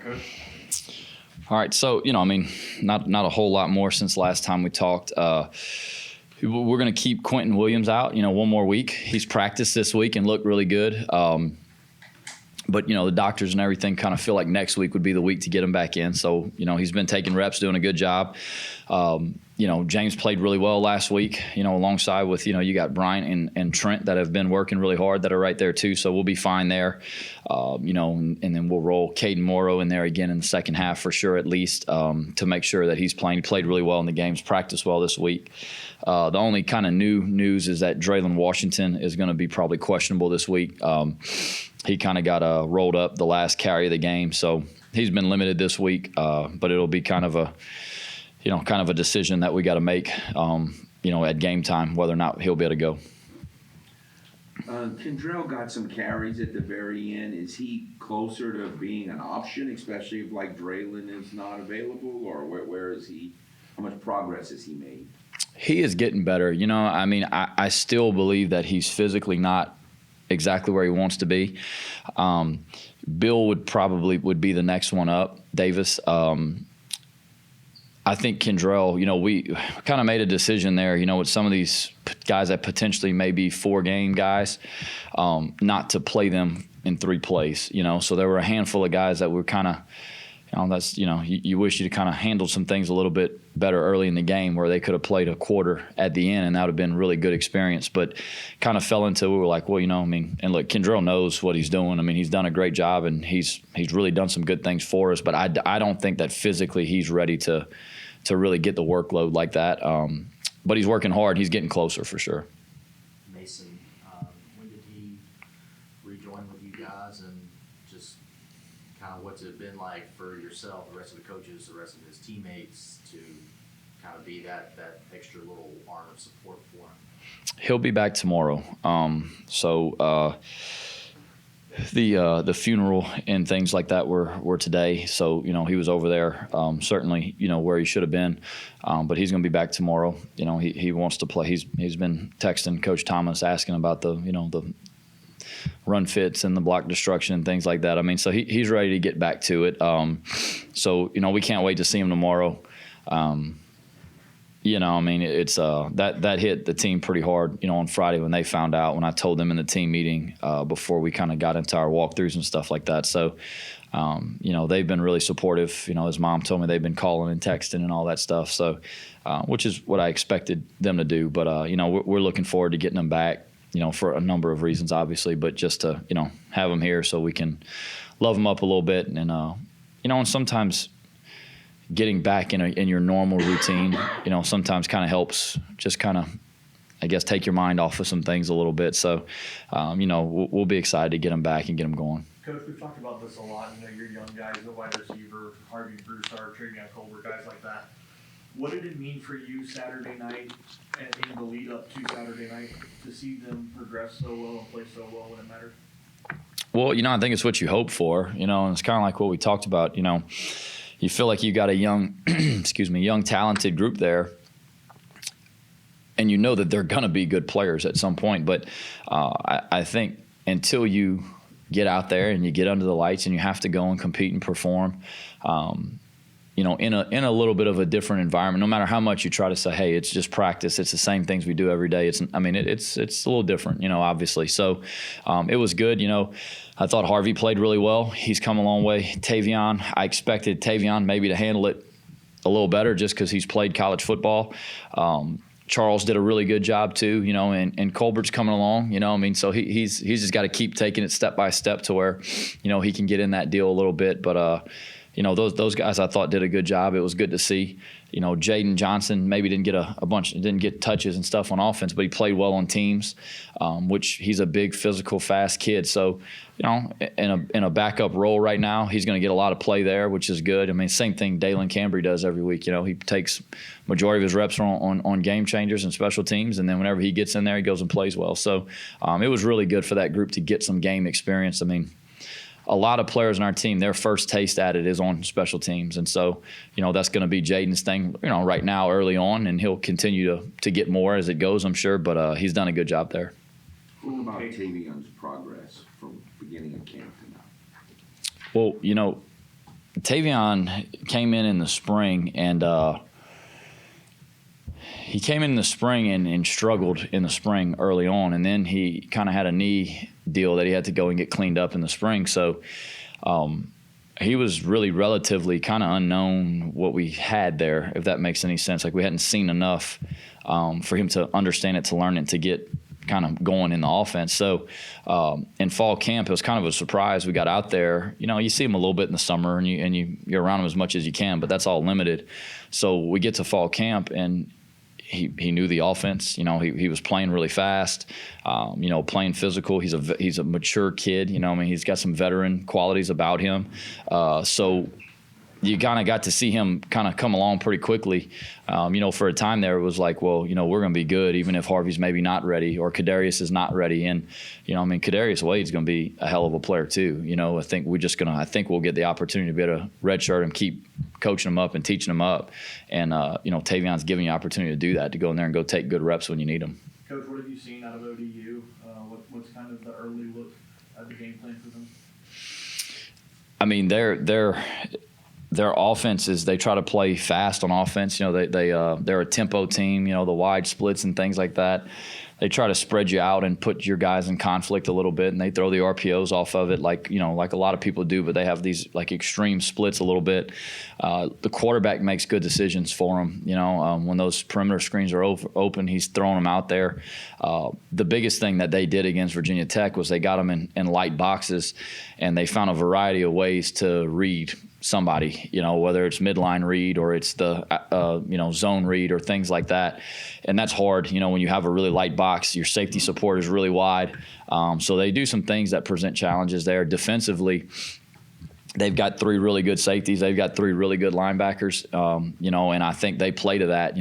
Coach? All right, so, not a whole lot more since last time we talked. We're going to keep Quentin Williams out, one more week. He's practiced this week and looked really good. But, the doctors and everything kind of feel like next week would be the week to get him back in. So, he's been taking reps, doing a good job. James played really well last week, alongside with, you got Bryant and Trent that have been working really hard that are right there too. So we'll be fine there, and then we'll roll Caden Morrow in there again in the second half for sure, at least, to make sure that he's playing. He played really well in the games, practiced well this week. The only kind of new news is that Draylon Washington is going to be probably questionable this week. He kind of got rolled up the last carry of the game, so he's been limited this week. But it'll be kind of a decision that we got to make, at game time, whether or not he'll be able to go. Kendrell got some carries at the very end. Is he closer to being an option, especially if Draylon is not available, or where is he? How much progress has he made? He is getting better. I still believe that he's physically not exactly where he wants to be. Bill would be the next one up, Davis. I think Kendrell, we kind of made a decision there, with some of these guys that potentially may be 4-game guys, not to play them in 3 plays, So there were a handful of guys that were kind of, you wish you'd kind of handled some things a little bit better early in the game where they could have played a quarter at the end, and that would have been a really good experience. But kind of fell into, we were like, well, and look, Kendrell knows what he's doing. He's done a great job, and he's really done some good things for us. But I don't think that physically he's ready to really get the workload like that. But he's working hard. He's getting closer for sure. Mason, when did he rejoin with you guys, and just kind of what's it been like for yourself, the rest of the coaches, the rest of his teammates to kind of be that extra little arm of support for him? He'll be back tomorrow. The funeral and things like that were today. So, he was over there, certainly, where he should have been. But he's going to be back tomorrow. He wants to play. He's been texting Coach Thomas asking about the run fits and the block destruction and things like that. So he's ready to get back to it. So, we can't wait to see him tomorrow. It's that hit the team pretty hard, on Friday when they found out, when I told them in the team meeting before we kind of got into our walkthroughs and stuff like that. So, they've been really supportive. His mom told me they've been calling and texting and all that stuff. So, which is what I expected them to do. But, we're looking forward to getting them back, for a number of reasons, obviously, but just to, have them here so we can love them up a little bit. And, and sometimes getting back in your normal routine, sometimes kind of helps just kind of, I guess, take your mind off of some things a little bit. So, we'll be excited to get them back and get them going. Coach, we've talked about this a lot. You're young guys, the wide receiver, Harvey Broussard, Travion Colbert, guys like that. What did it mean for you Saturday night and in the lead up to Saturday night to see them progress so well and play so well when it mattered? Well, I think it's what you hope for, and it's kind of like what we talked about, You feel like you got a young, young talented group there, and that they're going to be good players at some point. But I think until you get out there and you get under the lights and you have to go and compete and perform, in a little bit of a different environment, no matter how much you try to say, hey, it's just practice, it's the same things we do every day. It's a little different, obviously. So it was good, I thought Harvey played really well. He's come a long way. Tavion, I expected Tavion maybe to handle it a little better just because he's played college football. Charles did a really good job too, and Colbert's coming along, so he's just got to keep taking it step by step to where, he can get in that deal a little bit. But, those guys I thought did a good job. It was good to see. Jaden Johnson maybe didn't get touches and stuff on offense, but he played well on teams, which he's a big, physical, fast kid. So, in a backup role right now, he's going to get a lot of play there, which is good. Same thing Dalen Cambry does every week. He takes majority of his reps on game changers and special teams, and then whenever he gets in there, he goes and plays well. So, it was really good for that group to get some game experience. A lot of players on our team, their first taste at it is on special teams. And so, that's going to be Jaden's thing, right now early on, and he'll continue to get more as it goes, I'm sure. But he's done a good job there. What about Tavion's progress from beginning of camp to now? Well, Tavion came in the spring, and he came in the spring and struggled in the spring early on, and then he kind of had a knee deal that he had to go and get cleaned up in the spring. So he was really relatively kind of unknown what we had there, if that makes any sense. Like, we hadn't seen enough for him to understand it, to learn it, to get kind of going in the offense. So in fall camp, it was kind of a surprise. We got out there. You see him a little bit in the summer, and you're around him as much as you can, but that's all limited. So we get to fall camp, and he knew the offense. He was playing really fast, playing physical. He's a mature kid. He's got some veteran qualities about him. So you kind of got to see him kind of come along pretty quickly. For a time there, it was like, well, we're going to be good even if Harvey's maybe not ready or Kadarius is not ready. And, Kadarius Wade's going to be a hell of a player too. I think we'll get the opportunity to be able to redshirt him, keep coaching him up and teaching him up. And, Tavion's giving you opportunity to do that, to go in there and go take good reps when you need them. Coach, what have you seen out of ODU? What's kind of the early look at the game plan for them? Their offense is, they try to play fast on offense. They're a tempo team. The wide splits and things like that. They try to spread you out and put your guys in conflict a little bit, and they throw the RPOs off of it, like a lot of people do. But they have these like extreme splits a little bit. The quarterback makes good decisions for them. When those perimeter screens are open, he's throwing them out there. The biggest thing that they did against Virginia Tech was they got them in light boxes, and they found a variety of ways to read somebody, whether it's midline read or it's the, zone read or things like that. And that's hard, when you have a really light box, your safety support is really wide. So they do some things that present challenges there. Defensively, they've got 3 really good safeties. They've got 3 really good linebackers, and I think they play to that.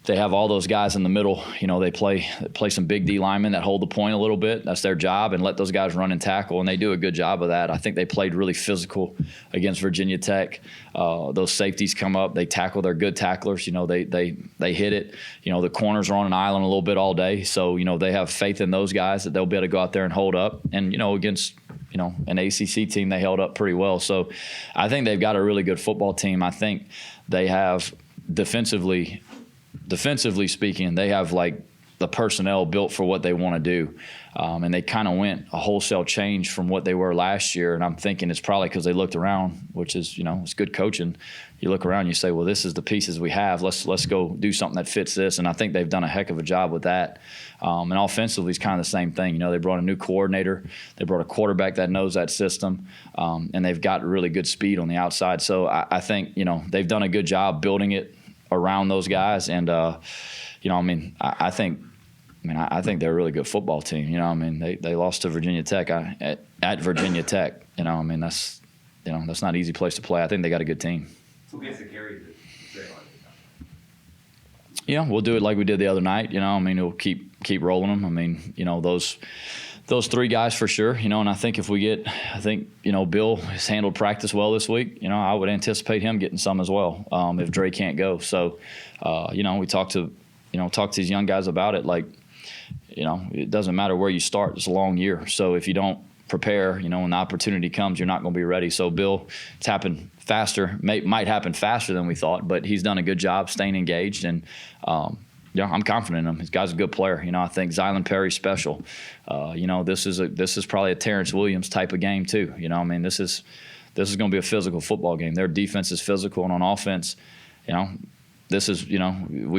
They have all those guys in the middle. They play some big D linemen that hold the point a little bit. That's their job, and let those guys run and tackle, and they do a good job of that. I think they played really physical against Virginia Tech. Those safeties come up, they tackle. They're good tacklers. They hit it. The corners are on an island a little bit all day, so they have faith in those guys that they'll be able to go out there and hold up. And against an ACC team, they held up pretty well. So I think they've got a really good football team. I think they have defensively speaking, they have like the personnel built for what they want to do. And they kind of went a wholesale change from what they were last year. And I'm thinking it's probably because they looked around, which is, it's good coaching. You look around, you say, well, this is the pieces we have. Let's go do something that fits this. And I think they've done a heck of a job with that. And offensively, it's kind of the same thing. They brought a new coordinator. They brought a quarterback that knows that system. And they've got really good speed on the outside. So I think, they've done a good job building it around those guys. And, I think they're a really good football team. They lost to Virginia Tech at Virginia Tech. That's not an easy place to play. I think they got a good team. Who gets the carry to say We'll do it like we did the other night. We'll keep rolling them. Those 3 guys for sure. And I think Bill has handled practice well this week. I would anticipate him getting some as well if Dre can't go. So, we talked to these young guys about it. Like, it doesn't matter where you start. It's a long year. So if you don't prepare, when the opportunity comes, you're not going to be ready. So Bill, it's happened faster, might happen faster than we thought, but he's done a good job staying engaged. And, I'm confident in him. This guy's a good player. I think Zylan Perry's special. This is probably a Terrence Williams type of game too. This is going to be a physical football game. Their defense is physical, and on offense, we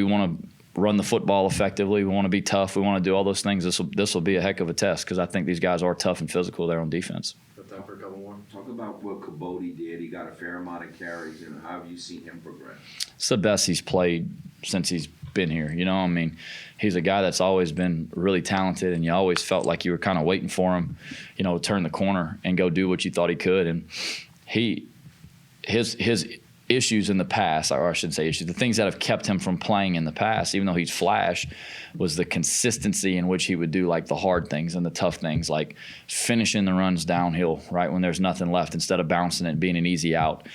want to run the football effectively. We want to be tough. We want to do all those things. This will be a heck of a test because I think these guys are tough and physical there on defense. Time for a couple more. Talk about what Caboti did. He got a fair amount of carries, and how have you seen him progress? It's the best he's played since he's been here. He's a guy that's always been really talented, and you always felt like you were kind of waiting for him, to turn the corner and go do what you thought he could. And his issues in the past, or I shouldn't say issues, the things that have kept him from playing in the past, even though he's flashed, was the consistency in which he would do like the hard things and the tough things, like finishing the runs downhill, right, when there's nothing left instead of bouncing it, being an easy out,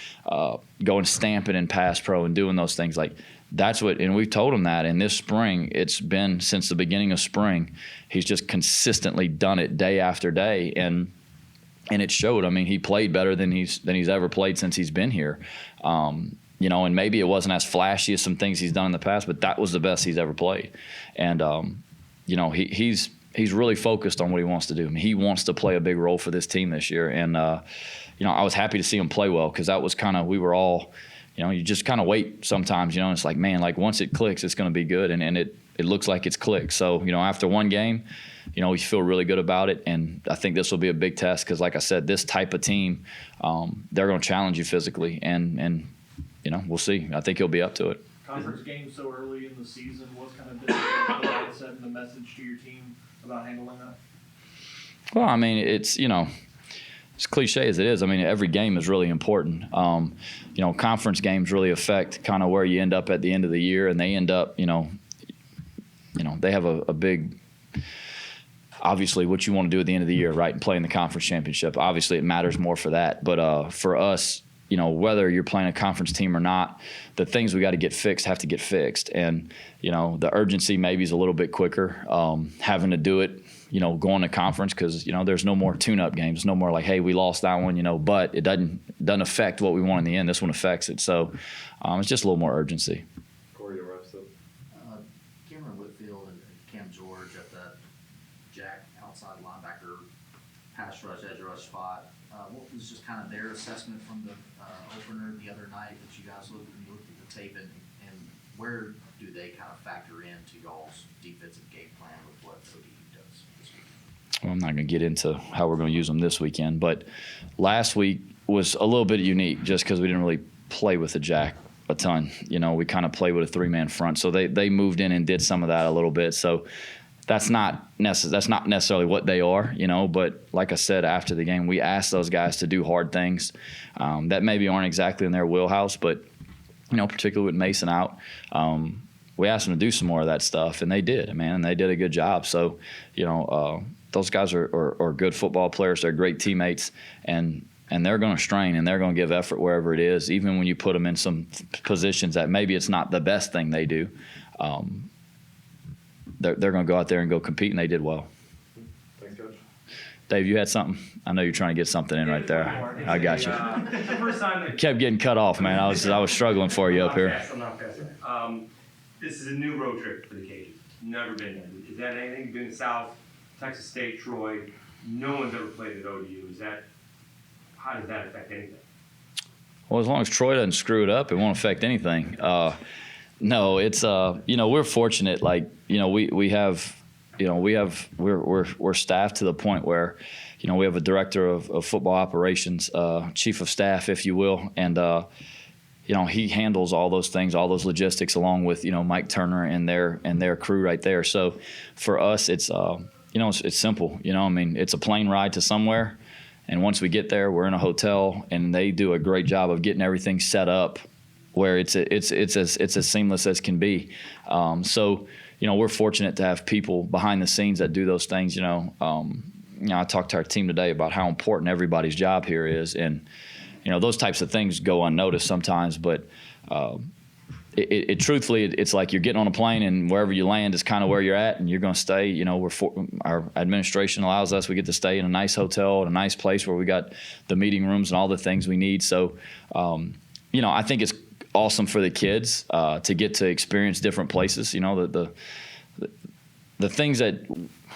going stamping in pass pro and doing those things. Like, that's what, and we've told him that. And this spring, it's been since the beginning of spring, he's just consistently done it day after day. And and it showed. I mean, he played better than he's ever played since he's been here. And maybe it wasn't as flashy as some things he's done in the past, but that was the best he's ever played. And he's really focused on what he wants to do. I mean, he wants to play a big role for this team this year. And I was happy to see him play well, because that was we were all, you just kind of wait sometimes. And it's like, man, like once it clicks, it's going to be good, and it looks like it's clicked. So after one game, we feel really good about it, and I think this will be a big test, because like I said, this type of team, they're going to challenge you physically, and we'll see. I think he'll be up to it. Conference game so early in the season, what's kind of different about setting the message to your team about handling that? Well, I mean, it's as cliche as it is, I mean, every game is really important. Conference games really affect kind of where you end up at the end of the year, and they end up, they have a big, obviously, what you want to do at the end of the year, right, and play in the conference championship. Obviously, it matters more for that. But for us, whether you're playing a conference team or not, the things we got to get fixed have to get fixed. And, the urgency maybe is a little bit quicker, having to do it, going to conference, because, there's no more tune-up games. No more like, hey, we lost that one, but it doesn't affect what we want in the end. This one affects it. So it's just a little more urgency. Cameron Whitfield and Cam George at the Jack outside linebacker pass rush, edge rush spot. What was just kind of their assessment from the opener the other night that you guys looked at the tape, and where do they kind of factor into y'all's defensive game plan with what ODU does this weekend? Well, I'm not going to get into how we're going to use them this weekend, but last week was a little bit unique just because we didn't really play with the Jack a ton. We kind of played with a three-man front, so they moved in and did some of that a little bit. So that's not necessarily what they are, but like I said after the game, we asked those guys to do hard things that maybe aren't exactly in their wheelhouse, but particularly with Mason out, we asked them to do some more of that stuff, and they did, man, and they did a good job. So those guys are good football players. They're great teammates, and they're going to strain, and they're going to give effort wherever it is, even when you put them in some positions that maybe it's not the best thing they do. They're going to go out there and go compete, and they did well. Thanks, Coach. Dave, you had something? I know you're trying to get something in right there. I got you. It's the first time that Kept getting cut off, man. I was struggling for you up here. I'm not fast. This is a new road trip for the Cajuns. Never been there. Is that anything? Been South, Texas State, Troy. No one's ever played at ODU. How does that affect anything? Well, as long as Troy doesn't screw it up, it won't affect anything. No, it's we're fortunate. Like we're staffed to the point where we have a director of football operations, chief of staff, if you will, and he handles all those things, all those logistics, along with Mike Turner and their crew right there. So for us, it's it's simple. It's a plane ride to somewhere, and once we get there, we're in a hotel, and they do a great job of getting everything set up where it's as seamless as can be. So we're fortunate to have people behind the scenes that do those things. I talked to our team today about how important everybody's job here is, and those types of things go unnoticed sometimes, but truthfully, it's like you're getting on a plane, and wherever you land is kind of where you're at, and you're going to stay. Our administration allows us, we get to stay in a nice hotel, in a nice place where we got the meeting rooms and all the things we need. So, I think it's awesome for the kids to get to experience different places. The things that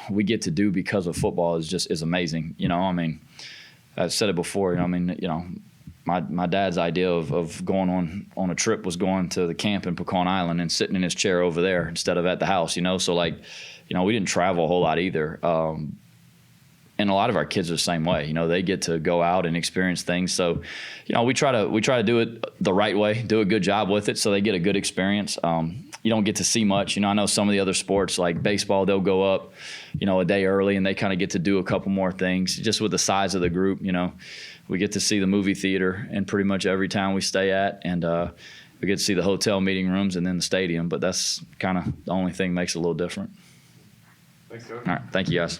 we get to do because of football is amazing. I've said it before. My dad's idea of going on a trip was going to the camp in Pecan Island and sitting in his chair over there instead of at the house. So we didn't travel a whole lot either. And a lot of our kids are the same way. They get to go out and experience things. So, we try to do it the right way, do a good job with it, so they get a good experience. You don't get to see much. I know some of the other sports like baseball, they'll go up, a day early, and they kind of get to do a couple more things. Just with the size of the group, we get to see the movie theater in pretty much every town we stay at, and we get to see the hotel meeting rooms and then the stadium. But that's kind of the only thing that makes it a little different. Thanks, Coach. All right, thank you guys.